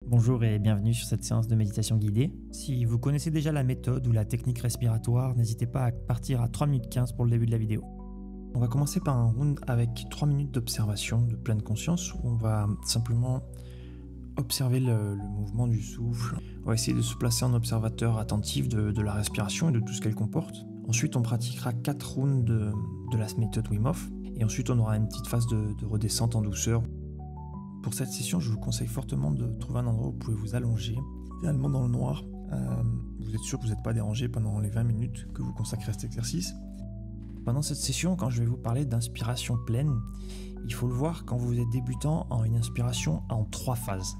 Bonjour et bienvenue sur cette séance de méditation guidée. Si vous connaissez déjà la méthode ou la technique respiratoire, n'hésitez pas à partir à 3 minutes 15 pour le début de la vidéo. On va commencer par un round avec 3 minutes d'observation, de pleine conscience, où on va simplement observer le mouvement du souffle. On va essayer de se placer en observateur attentif de la respiration et de tout ce qu'elle comporte. Ensuite, on pratiquera 4 rounds de la méthode Wim Hof. Et ensuite, on aura une petite phase de redescente en douceur. Pour cette session, je vous conseille fortement de trouver un endroit où vous pouvez vous allonger, idéalement dans le noir. Vous êtes sûr que vous n'êtes pas dérangé pendant les 20 minutes que vous consacrez à cet exercice. Pendant cette session, quand je vais vous parler d'inspiration pleine, il faut le voir quand vous êtes débutant en une inspiration en 3 phases.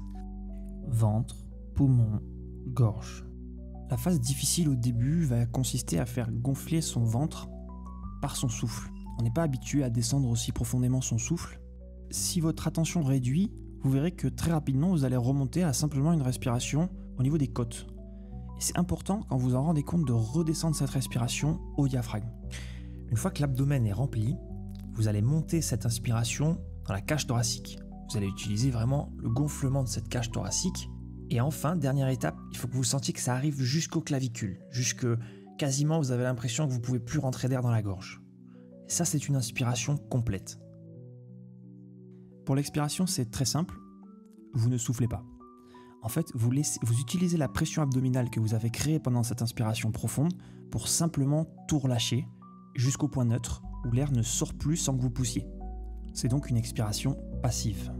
Ventre, poumon, gorge. La phase difficile au début va consister à faire gonfler son ventre par son souffle. On n'est pas habitué à descendre aussi profondément son souffle. Si votre attention réduit, vous verrez que très rapidement, vous allez remonter à simplement une respiration au niveau des côtes. Et c'est important, quand vous en rendez compte, de redescendre cette respiration au diaphragme. Une fois que l'abdomen est rempli, vous allez monter cette inspiration dans la cage thoracique. Vous allez utiliser vraiment le gonflement de cette cage thoracique. Et enfin, dernière étape, il faut que vous sentiez que ça arrive jusqu'aux clavicules, jusque quasiment vous avez l'impression que vous ne pouvez plus rentrer d'air dans la gorge. Et ça, c'est une inspiration complète. Pour l'expiration, c'est très simple, vous ne soufflez pas. En fait, vous utilisez la pression abdominale que vous avez créée pendant cette inspiration profonde pour simplement tout relâcher jusqu'au point neutre où l'air ne sort plus sans que vous poussiez. C'est donc une expiration passive.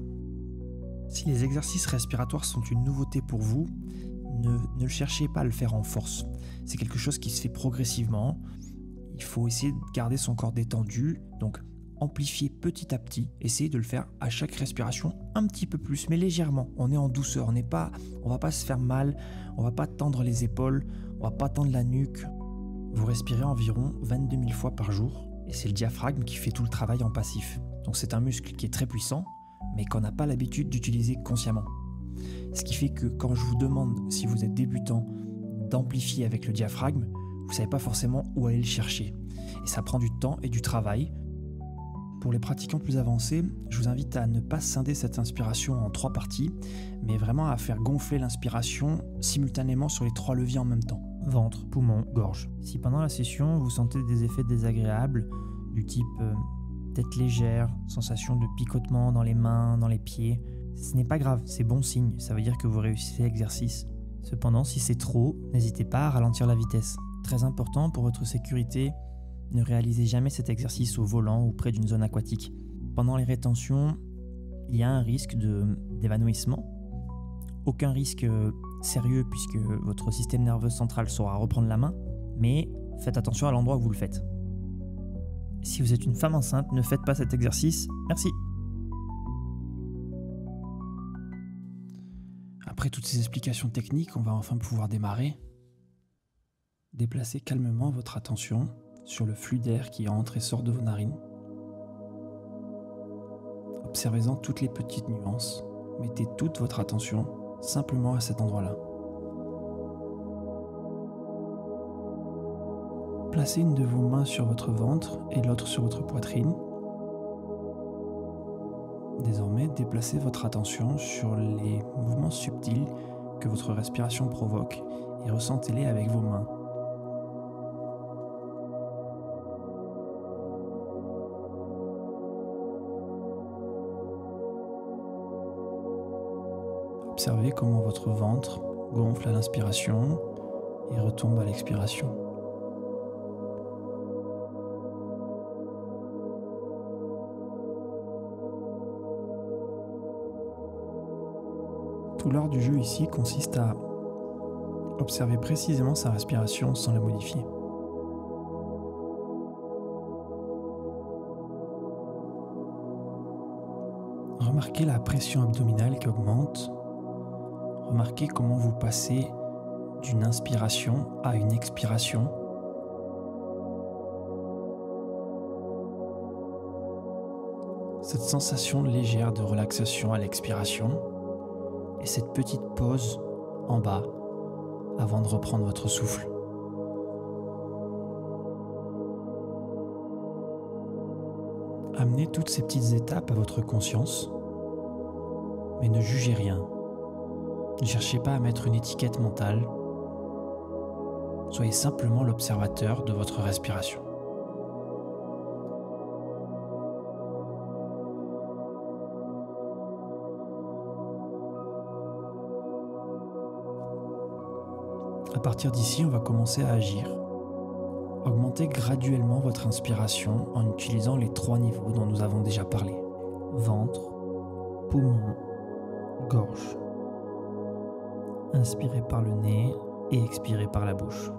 Si les exercices respiratoires sont une nouveauté pour vous, ne cherchez pas à le faire en force. C'est quelque chose qui se fait progressivement. Il faut essayer de garder son corps détendu, donc amplifier petit à petit, essayez de le faire à chaque respiration un petit peu plus, mais légèrement. On est en douceur, on va pas se faire mal, on va pas tendre les épaules, on va pas tendre la nuque. Vous respirez environ 22 000 fois par jour et c'est le diaphragme qui fait tout le travail en passif. Donc c'est un muscle qui est très puissant, mais qu'on n'a pas l'habitude d'utiliser consciemment. Ce qui fait que quand je vous demande, si vous êtes débutant, d'amplifier avec le diaphragme, vous savez pas forcément où aller le chercher. Et ça prend du temps et du travail. Pour les pratiquants plus avancés, je vous invite à ne pas scinder cette inspiration en 3 parties, mais vraiment à faire gonfler l'inspiration simultanément sur les 3 leviers en même temps. Ventre, poumon, gorge. Si pendant la session, vous sentez des effets désagréables, du type tête légère, sensation de picotement dans les mains, dans les pieds, ce n'est pas grave, c'est bon signe, ça veut dire que vous réussissez l'exercice. Cependant, si c'est trop, n'hésitez pas à ralentir la vitesse. Très important pour votre sécurité, ne réalisez jamais cet exercice au volant ou près d'une zone aquatique. Pendant les rétentions, il y a un risque d'évanouissement. Aucun risque sérieux puisque votre système nerveux central saura reprendre la main, mais faites attention à l'endroit où vous le faites. Si vous êtes une femme enceinte, ne faites pas cet exercice. Merci. Après toutes ces explications techniques, on va enfin pouvoir démarrer. Déplacez calmement votre attention sur le flux d'air qui entre et sort de vos narines. Observez-en toutes les petites nuances. Mettez toute votre attention simplement à cet endroit-là. Placez une de vos mains sur votre ventre et l'autre sur votre poitrine. Désormais, déplacez votre attention sur les mouvements subtils que votre respiration provoque et ressentez-les avec vos mains. Observez comment votre ventre gonfle à l'inspiration et retombe à l'expiration. Tout l'art du jeu ici consiste à observer précisément sa respiration sans la modifier. Remarquez la pression abdominale qui augmente. Remarquez comment vous passez d'une inspiration à une expiration. Cette sensation légère de relaxation à l'expiration et cette petite pause en bas avant de reprendre votre souffle. Amenez toutes ces petites étapes à votre conscience, mais ne jugez rien. Ne cherchez pas à mettre une étiquette mentale. Soyez simplement l'observateur de votre respiration. À partir d'ici, on va commencer à agir. Augmentez graduellement votre inspiration en utilisant les 3 niveaux dont nous avons déjà parlé. Ventre, poumon, gorge. Inspirez par le nez et expirez par la bouche.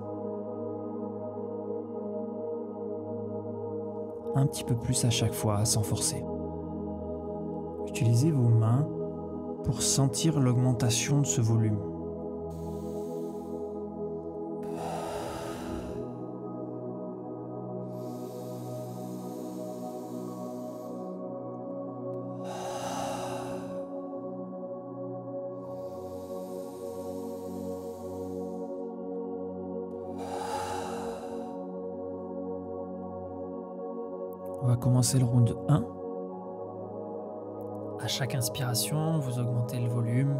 Un petit peu plus à chaque fois, sans forcer. Utilisez vos mains pour sentir l'augmentation de ce volume. On va commencer le round 1. À chaque inspiration, vous augmentez le volume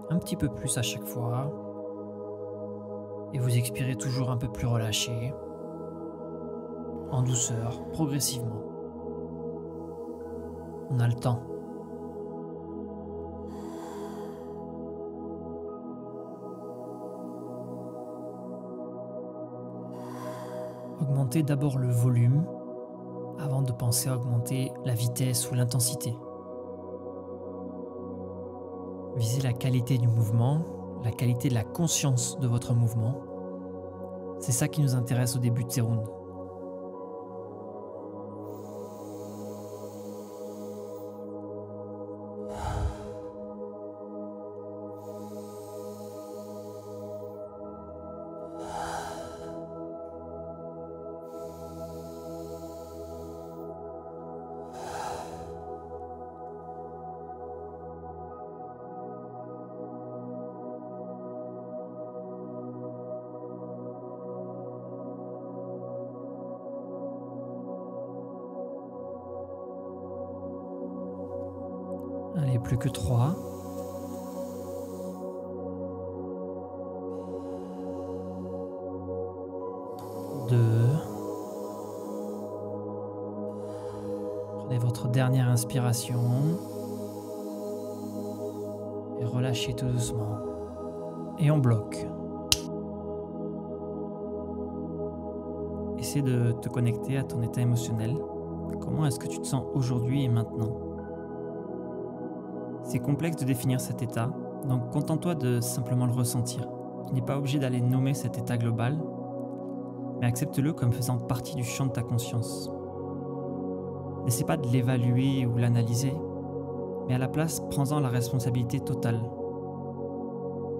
un petit peu plus à chaque fois et vous expirez toujours un peu plus relâché, en douceur, progressivement. On a le temps. Augmentez d'abord le volume avant de penser à augmenter la vitesse ou l'intensité. Visez la qualité du mouvement, la qualité de la conscience de votre mouvement. C'est ça qui nous intéresse au début de ces rounds. Allez, plus que 3. Prenez votre dernière inspiration et relâchez tout doucement. Et on bloque. Essaie de te connecter à ton état émotionnel. Comment est-ce que tu te sens aujourd'hui et maintenant ? C'est complexe de définir cet état, donc contente-toi de simplement le ressentir. Tu n'es pas obligé d'aller nommer cet état global, mais accepte-le comme faisant partie du champ de ta conscience. N'essaie pas de l'évaluer ou l'analyser, mais à la place, prends-en la responsabilité totale.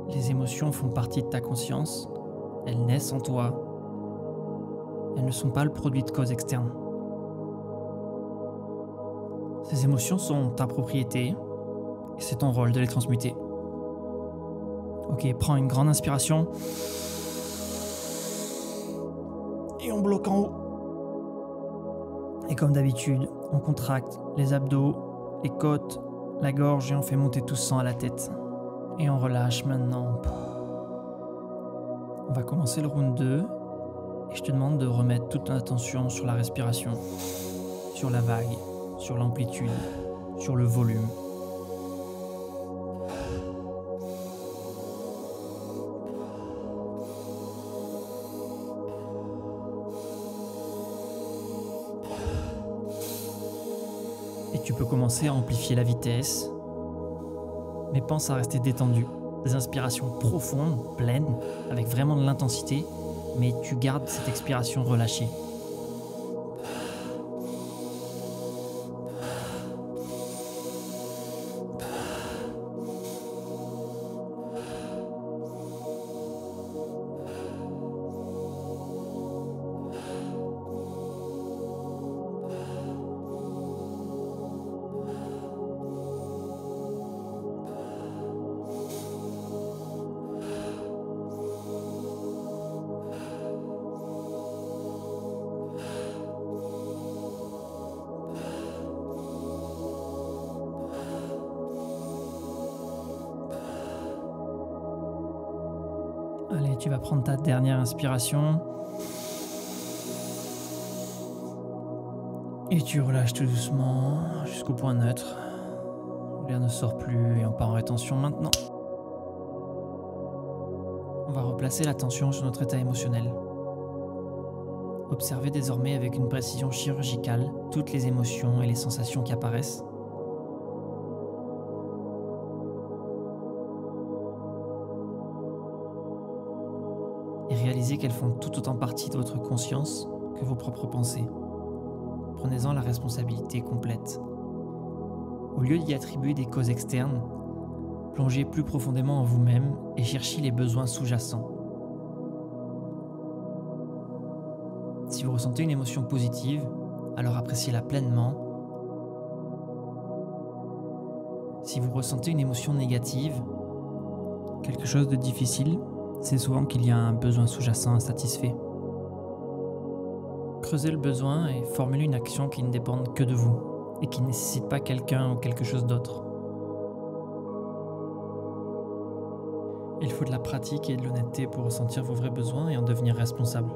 Les émotions font partie de ta conscience, elles naissent en toi, elles ne sont pas le produit de causes externes. Ces émotions sont ta propriété, et c'est ton rôle de les transmuter. Ok, prends une grande inspiration. Et on bloque en haut. Et comme d'habitude, on contracte les abdos, les côtes, la gorge et on fait monter tout ce sang à la tête. Et on relâche maintenant. On va commencer le round 2. Et je te demande de remettre toute ton attention sur la respiration, sur la vague, sur l'amplitude, sur le volume. Et tu peux commencer à amplifier la vitesse, mais pense à rester détendu. Des inspirations profondes, pleines, avec vraiment de l'intensité, mais tu gardes cette expiration relâchée. Allez, tu vas prendre ta dernière inspiration. Et tu relâches tout doucement jusqu'au point neutre. L'air ne sort plus et on part en rétention maintenant. On va replacer l'attention sur notre état émotionnel. Observez désormais avec une précision chirurgicale toutes les émotions et les sensations qui apparaissent. Et réalisez qu'elles font tout autant partie de votre conscience que vos propres pensées. Prenez-en la responsabilité complète. Au lieu d'y attribuer des causes externes, plongez plus profondément en vous-même et cherchez les besoins sous-jacents. Si vous ressentez une émotion positive, alors appréciez-la pleinement. Si vous ressentez une émotion négative, quelque chose de difficile, c'est souvent qu'il y a un besoin sous-jacent insatisfait. Creusez le besoin et formulez une action qui ne dépende que de vous et qui ne nécessite pas quelqu'un ou quelque chose d'autre. Il faut de la pratique et de l'honnêteté pour ressentir vos vrais besoins et en devenir responsable.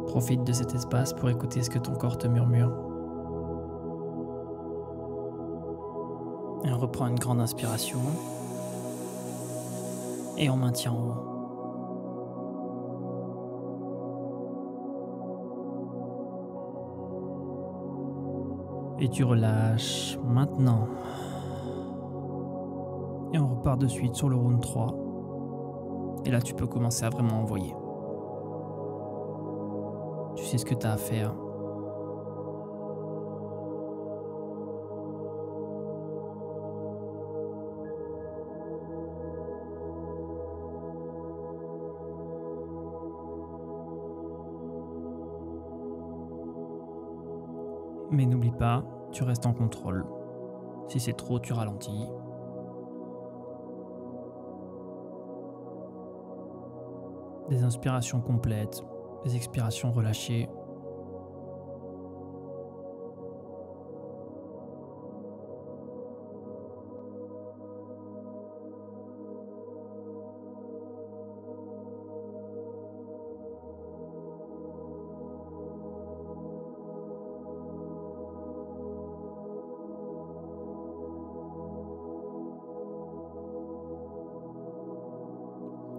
Profite de cet espace pour écouter ce que ton corps te murmure. Et on reprend une grande inspiration. Et on maintient en haut. Et tu relâches maintenant. Et on repart de suite sur le round 3. Et là, tu peux commencer à vraiment envoyer. Tu sais ce que tu as à faire. Mais n'oublie pas, tu restes en contrôle. Si c'est trop, tu ralentis. Des inspirations complètes, des expirations relâchées.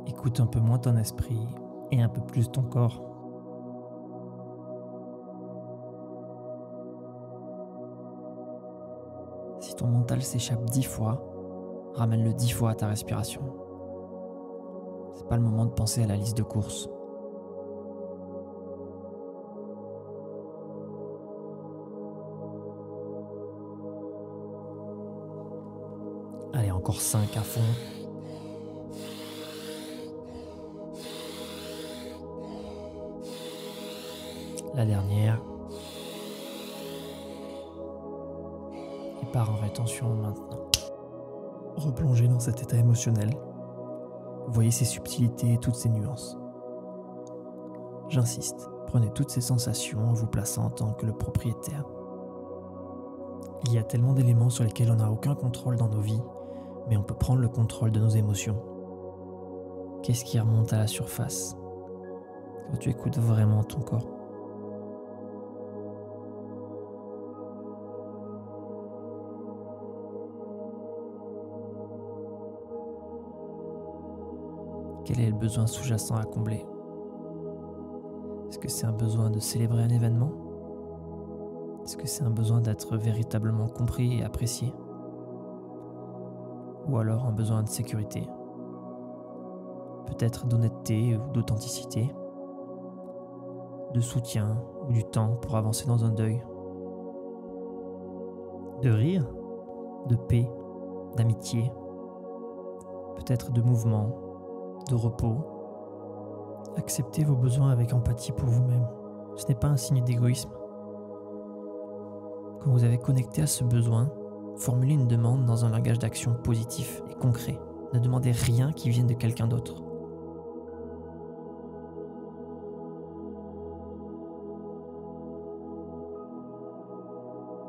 Écoute un peu moins ton esprit et un peu plus ton corps. Si ton mental s'échappe 10 fois, ramène-le 10 fois à ta respiration. C'est pas le moment de penser à la liste de courses. Allez, encore 5 à fond. La dernière. Et pars en rétention maintenant. Replongez dans cet état émotionnel. Voyez ces subtilités et toutes ces nuances. J'insiste, prenez toutes ces sensations en vous plaçant en tant que le propriétaire. Il y a tellement d'éléments sur lesquels on n'a aucun contrôle dans nos vies, mais on peut prendre le contrôle de nos émotions. Qu'est-ce qui remonte à la surface quand tu écoutes vraiment ton corps? Quel est le besoin sous-jacent à combler? Est-ce que c'est un besoin de célébrer un événement? Est-ce que c'est un besoin d'être véritablement compris et apprécié? Ou alors un besoin de sécurité? Peut-être d'honnêteté ou d'authenticité? De soutien ou du temps pour avancer dans un deuil? De rire? De paix? D'amitié? Peut-être de mouvement? De repos? Acceptez vos besoins avec empathie pour vous-même. Ce n'est pas un signe d'égoïsme. Quand vous avez connecté à ce besoin, formulez une demande dans un langage d'action positif et concret. Ne demandez rien qui vienne de quelqu'un d'autre.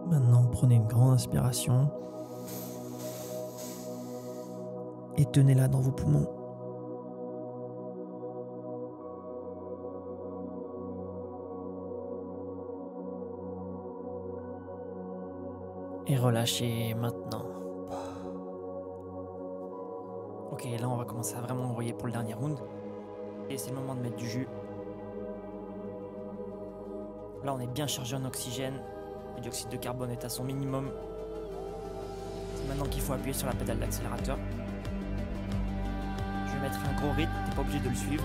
Maintenant, prenez une grande inspiration et tenez-la dans vos poumons. Et relâchez maintenant. Ok, là on va commencer à vraiment envoyer pour le dernier round. Et c'est le moment de mettre du jus. Là on est bien chargé en oxygène. Le dioxyde de carbone est à son minimum. C'est maintenant qu'il faut appuyer sur la pédale d'accélérateur. Je vais mettre un gros rythme, t'es pas obligé de le suivre.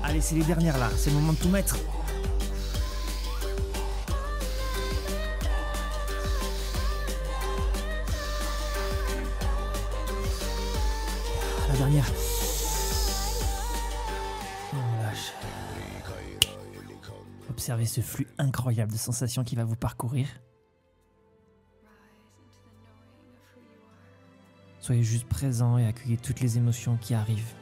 Allez, c'est les dernières là, c'est le moment de tout mettre. La dernière. On lâche. Observez ce flux incroyable de sensations qui va vous parcourir. Soyez juste présent et accueillez toutes les émotions qui arrivent.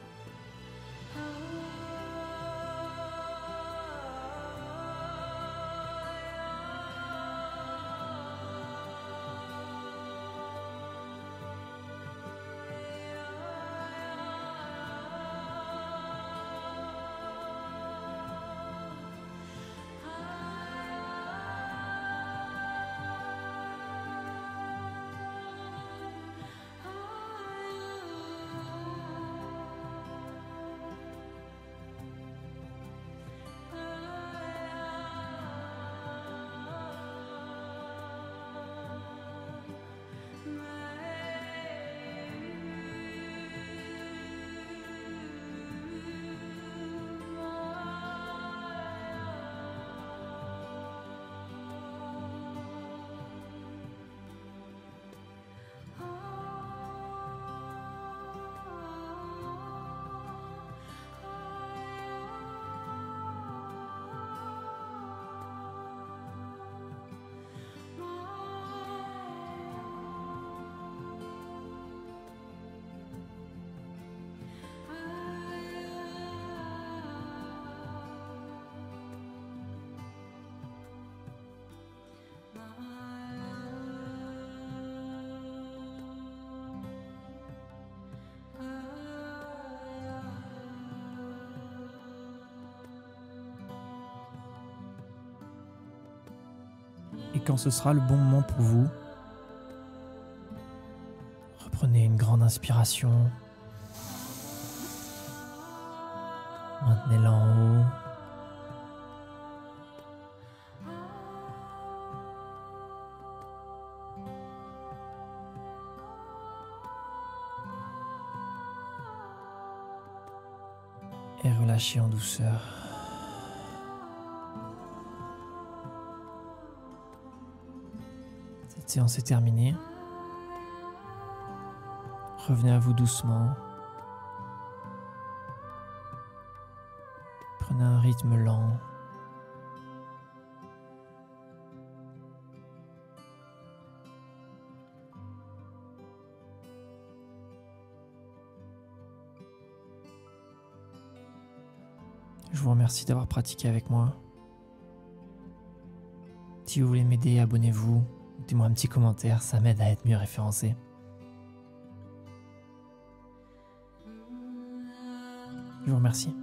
Et quand ce sera le bon moment pour vous, reprenez une grande inspiration. Maintenez-la en haut. Et relâchez en douceur. Cette séance est terminée. Revenez à vous doucement. Prenez un rythme lent. Je vous remercie d'avoir pratiqué avec moi. Si vous voulez m'aider, abonnez-vous. Mettez-moi un petit commentaire, ça m'aide à être mieux référencé. Je vous remercie.